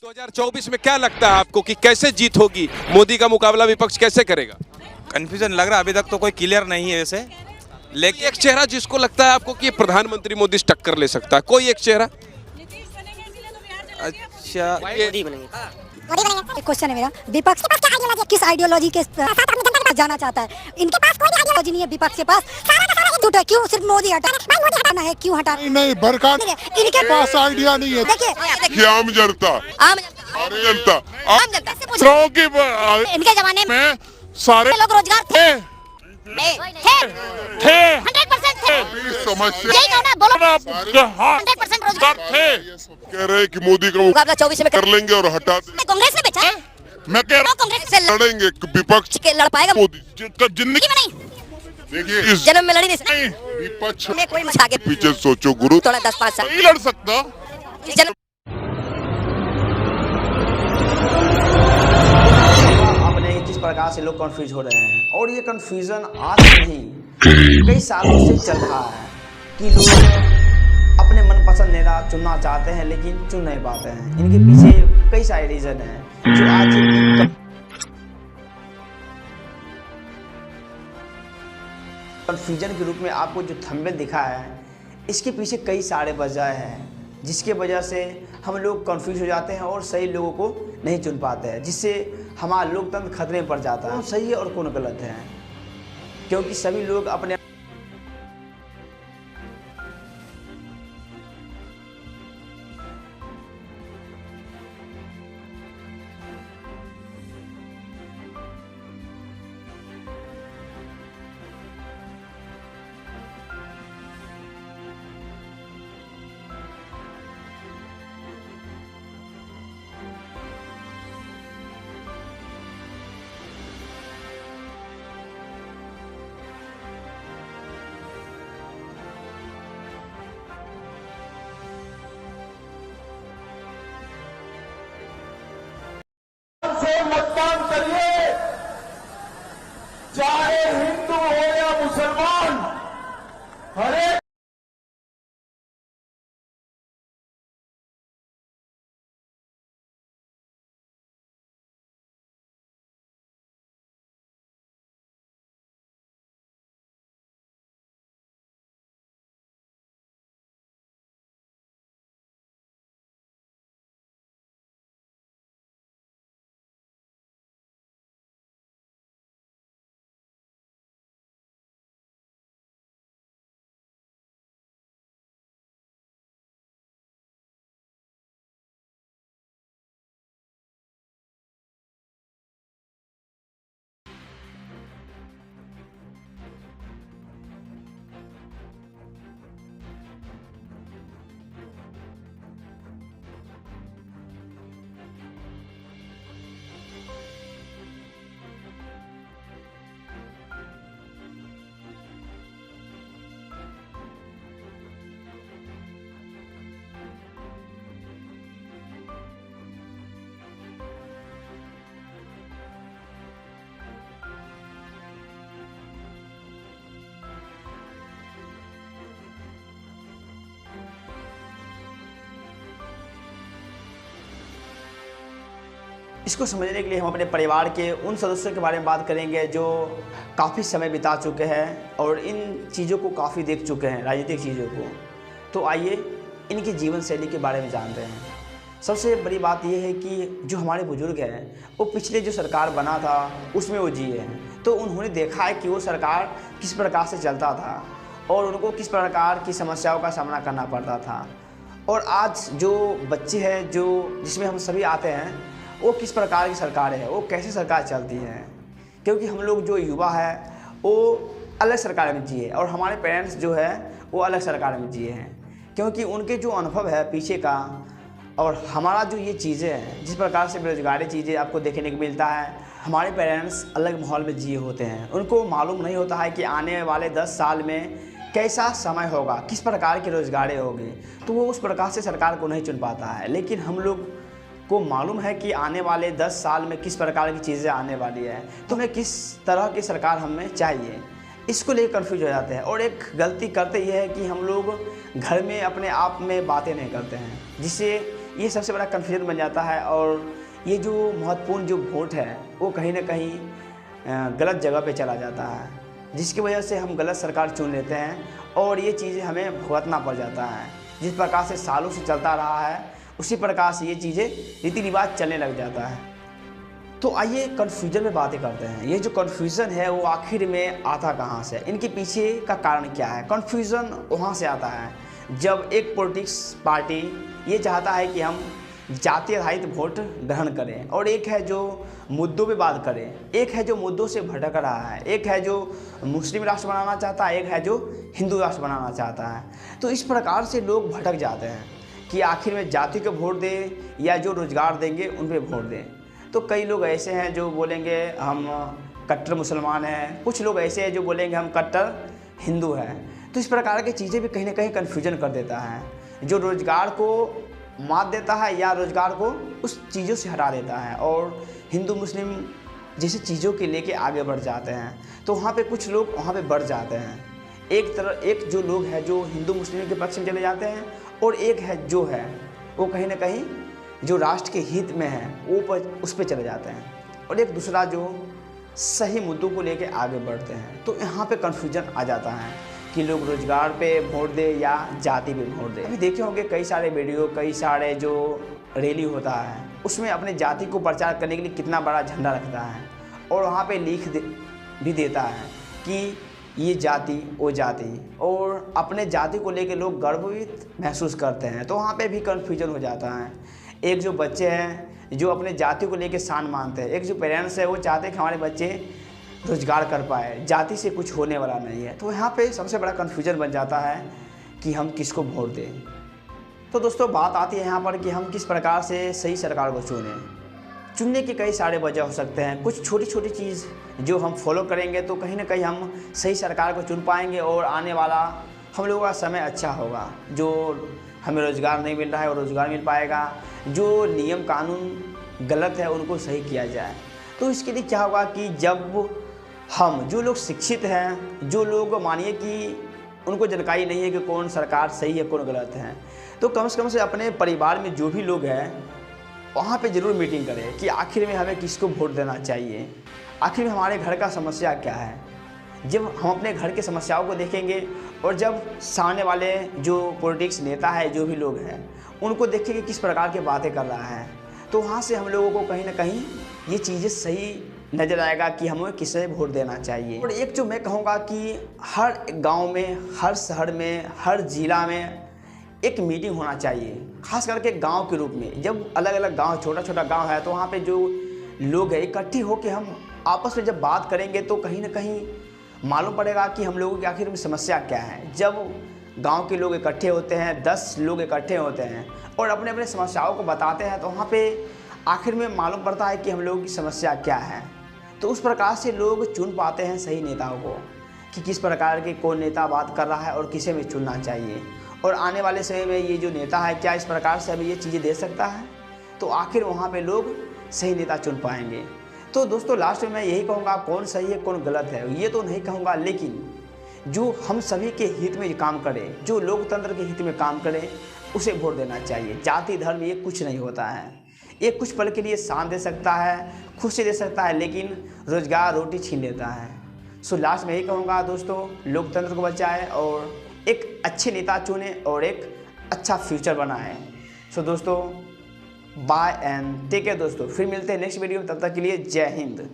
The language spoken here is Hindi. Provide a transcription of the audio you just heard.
2024 में क्या लगता है आपको कि कैसे जीत होगी? मोदी का मुकाबला विपक्ष कैसे करेगा? कन्फ्यूजन लग रहा है, अभी तक तो कोई क्लियर नहीं है वैसे, लेकिन एक चेहरा जिसको लगता है आपको कि ये प्रधानमंत्री मोदी से टक्कर ले सकता है, कोई एक चेहरा? अच्छा मोदी बनेंगे। एक क्वेश्चन है मेरा, विपक्ष के पास क्या आइडियोलॉजी, किस आइडियोलॉजी के साथ अपनी जनता के पास जाना चाहता है? इनके पास कोई आइडियोलॉजी नहीं है, विपक्ष के पास सारा का सारा झूठ है। क्यों सिर्फ मोदी हटाना? भाई मोदी हटाना है, क्यों हटाना? नहीं बरकत इनके पास आइडिया नहीं है। देखिए आम जनता आम जनता जनता से पूछो। इनके जमाने में में सारे लोग रोजगार थे, थे 100% थे। समस्या यही कहो ना, बोलो 100% 100% रोजगार थे। कह रहे हैं कि मोदी का मुकाबला 24 में कर लेंगे और हटा देंगे। कांग्रेस ने बेचा है। मैं कह रहा कांग्रेस से हूं लड़ेंगे विपक्ष के लड़ पाएगा मोदी जिंदगी में नहीं, देखिए इस जन्म में लड़ी नहीं सकता। विपक्ष में कोई मचा के पीछे सोचो गुरु थोड़ा 10-5 साल नहीं लड़ सकता। जन्म अपने किस प्रकार से लोग कंफ्यूज हो रहे हैं, और ये कंफ्यूजन आज नहीं कई सालों से चल रहा है कि लोग अपने मनपसंद नेता चुनना चाहते हैं लेकिन चुन नहीं पाते हैं। इनके पीछे कई सारे रीजन हैं जो आज कंफ्यूजन के रूप में आपको जो थंबनेल दिखा है, इसके पीछे कई सारे वजह हैं जिसके वजह से हम लोग कंफ्यूज हो जाते हैं और सही लोगों को नहीं चुन पाते हैं, जिससे हमारा लोकतंत्र खतरे में पड़ जाता है। कौन सही है और कौन गलत है, क्योंकि सभी लोग अपने से मतदान करिए, चाहे हिंदू हो या मुसलमान, हर एक इसको समझने के लिए हम अपने परिवार के उन सदस्यों के बारे में बात करेंगे जो काफ़ी समय बिता चुके हैं और इन चीज़ों को काफ़ी देख चुके हैं, राजनीतिक चीज़ों को। तो आइए इनकी जीवन शैली के बारे में जानते हैं। सबसे बड़ी बात यह है कि जो हमारे बुजुर्ग हैं वो पिछले जो सरकार बना था उसमें वो जिए हैं, तो उन्होंने देखा है कि वो सरकार किस प्रकार से चलता था और उनको किस प्रकार की समस्याओं का सामना करना पड़ता था। और आज जो बच्चे हैं जो जिसमें हम सभी आते हैं, वो किस प्रकार की सरकार है, वो कैसे सरकार चलती है, क्योंकि हम लोग जो युवा है वो अलग सरकार में जिए और हमारे पेरेंट्स जो है वो अलग सरकार में जिए हैं, क्योंकि उनके जो अनुभव है पीछे का और हमारा जो ये चीज़ें हैं, जिस प्रकार से बेरोजगारी चीज़ें आपको देखने को मिलता है, हमारे पेरेंट्स अलग माहौल में जिए होते हैं। उनको मालूम नहीं होता है कि आने वाले 10 साल में कैसा समय होगा, किस प्रकार की रोजगारी होगी, तो वो उस प्रकार से सरकार को नहीं चुन पाता है। लेकिन हम लोग को मालूम है कि आने वाले 10 साल में किस प्रकार की चीज़ें आने वाली है, तो हमें किस तरह की सरकार हमें चाहिए, इसको लेकर कन्फ्यूज हो जाते हैं। और एक गलती करते ये है कि हम लोग घर में अपने आप में बातें नहीं करते हैं, जिससे ये सबसे बड़ा कन्फ्यूजन बन जाता है और ये जो महत्वपूर्ण जो वोट है वो कहीं ना कहीं गलत जगह पे चला जाता है, जिसकी वजह से हम गलत सरकार चुन लेते हैं और ये चीज़ें हमें भुगतना पड़ जाता है। जिस प्रकार से सालों से चलता रहा है उसी प्रकार से ये चीज़ें रीति रिवाज चलने लग जाता है। तो आइए कन्फ्यूजन में बातें करते हैं। ये जो कन्फ्यूज़न है वो आखिर में आता कहाँ से, इनके पीछे का कारण क्या है। कन्फ्यूज़न वहाँ से आता है जब एक पॉलिटिक्स पार्टी ये चाहता है कि हम जाति आधारित वोट ग्रहण करें और एक है जो मुद्दों पे बात करें, एक है जो मुद्दों से भटक रहा है, एक है जो मुस्लिम राष्ट्र बनाना चाहता है, एक है जो हिंदू राष्ट्र बनाना चाहता है। तो इस प्रकार से लोग भटक जाते हैं कि आखिर में जाति को वोट दें या जो रोज़गार देंगे उन पे वोट दें। तो कई लोग ऐसे हैं जो बोलेंगे हम कट्टर मुसलमान हैं, कुछ लोग ऐसे हैं जो बोलेंगे हम कट्टर हिंदू हैं। तो इस प्रकार की चीज़ें भी कहीं ना कहीं कन्फ्यूजन कर देता है। जो रोज़गार को मात देता है या रोज़गार को उस चीज़ों से हटा देता है और हिंदू मुस्लिम जैसी चीज़ों के लेके आगे बढ़ जाते हैं। तो वहाँ पे कुछ लोग वहाँ पे बढ़ जाते हैं। एक जो लोग हैं जो हिंदू मुस्लिम के पक्ष में चले जाते हैं और एक है जो है वो कहीं ना कहीं जो राष्ट्र के हित में है वो उस पर चले जाते हैं और एक दूसरा जो सही मुद्दों को लेके आगे बढ़ते हैं। तो यहाँ पे कन्फ्यूजन आ जाता है कि लोग रोज़गार पे वोट दे या जाति पे वोट दे। अभी देखे होंगे कई सारे वीडियो, कई सारे जो रैली होता है उसमें अपने जाति को प्रचार करने के लिए कितना बड़ा झंडा रखता है और वहाँ पे भी देता है कि ये जाति वो जाति और अपने जाति को लेके लोग गर्वित महसूस करते हैं। तो वहाँ पे भी कन्फ्यूजन हो जाता है। एक जो बच्चे हैं जो अपने जाति को लेके शान मानते हैं, एक जो पेरेंट्स है वो चाहते हैं कि हमारे बच्चे रोज़गार कर पाए, जाति से कुछ होने वाला नहीं है। तो यहाँ पे सबसे बड़ा कन्फ्यूजन बन जाता है कि हम किसको वोट दें। तो दोस्तों बात आती है यहाँ पर कि हम किस प्रकार से सही सरकार को चुनने के कई सारे वजह हो सकते हैं। कुछ छोटी छोटी चीज़ जो हम फॉलो करेंगे तो कहीं ना कहीं हम सही सरकार को चुन पाएंगे और आने वाला हम लोगों का समय अच्छा होगा। जो हमें रोज़गार नहीं मिल रहा है और रोज़गार मिल पाएगा, जो नियम कानून गलत है उनको सही किया जाए। तो इसके लिए क्या होगा कि जब हम जो लोग शिक्षित हैं, जो लोग मानिए कि उनको जानकारी नहीं है कि कौन सरकार सही है कौन गलत है, तो कम से अपने परिवार में जो भी लोग हैं वहाँ पे ज़रूर मीटिंग करें कि आखिर में हमें किसको वोट देना चाहिए, आखिर में हमारे घर का समस्या क्या है। जब हम अपने घर की समस्याओं को देखेंगे और जब सामने वाले जो पॉलिटिक्स नेता है जो भी लोग हैं उनको देखेंगे किस प्रकार की बातें कर रहा है, तो वहाँ से हम लोगों को कहीं ना कहीं ये चीज़ें सही नज़र आएगा कि हमें किसे वोट देना चाहिए। और एक जो मैं कहूँगा कि हर गांव में, हर शहर में, हर ज़िला में एक मीटिंग होना चाहिए, खास करके गांव के रूप में। जब अलग अलग गांव, छोटा छोटा गांव है तो वहाँ पे जो लोग हैं इकट्ठे होकर हम आपस में जब बात करेंगे तो कहीं ना कहीं मालूम पड़ेगा कि हम लोगों की आखिर में समस्या क्या है। जब गांव के लोग इकट्ठे होते हैं, 10 लोग इकट्ठे होते हैं और अपने अपने समस्याओं को बताते हैं तो वहाँ पे आखिर में मालूम पड़ता है कि हम लोगों की समस्या क्या है। तो उस प्रकार से लोग चुन पाते हैं सही नेताओं को कि किस प्रकार के कौन नेता बात कर रहा है और किसे में चुनना चाहिए और आने वाले समय में ये जो नेता है क्या इस प्रकार से हमें ये चीज़ें दे सकता है। तो आखिर वहाँ पे लोग सही नेता चुन पाएंगे। तो दोस्तों लास्ट में मैं यही कहूँगा, कौन सही है कौन गलत है ये तो नहीं कहूँगा, लेकिन जो हम सभी के हित में काम करे, जो लोकतंत्र के हित में काम करे उसे वोट देना चाहिए। जाति धर्म ये कुछ नहीं होता है, ये कुछ पल के लिए शान दे सकता है, खुशी दे सकता है, लेकिन रोज़गार रोटी छीन लेता है। सो लास्ट में यही कहूँगा दोस्तों, लोकतंत्र को बचाएं और एक अच्छे नेता चुने और एक अच्छा फ्यूचर बनाएं। सो दोस्तों बाय एंड टेक केयर दोस्तों, फिर मिलते हैं नेक्स्ट वीडियो में, तब तक के लिए जय हिंद।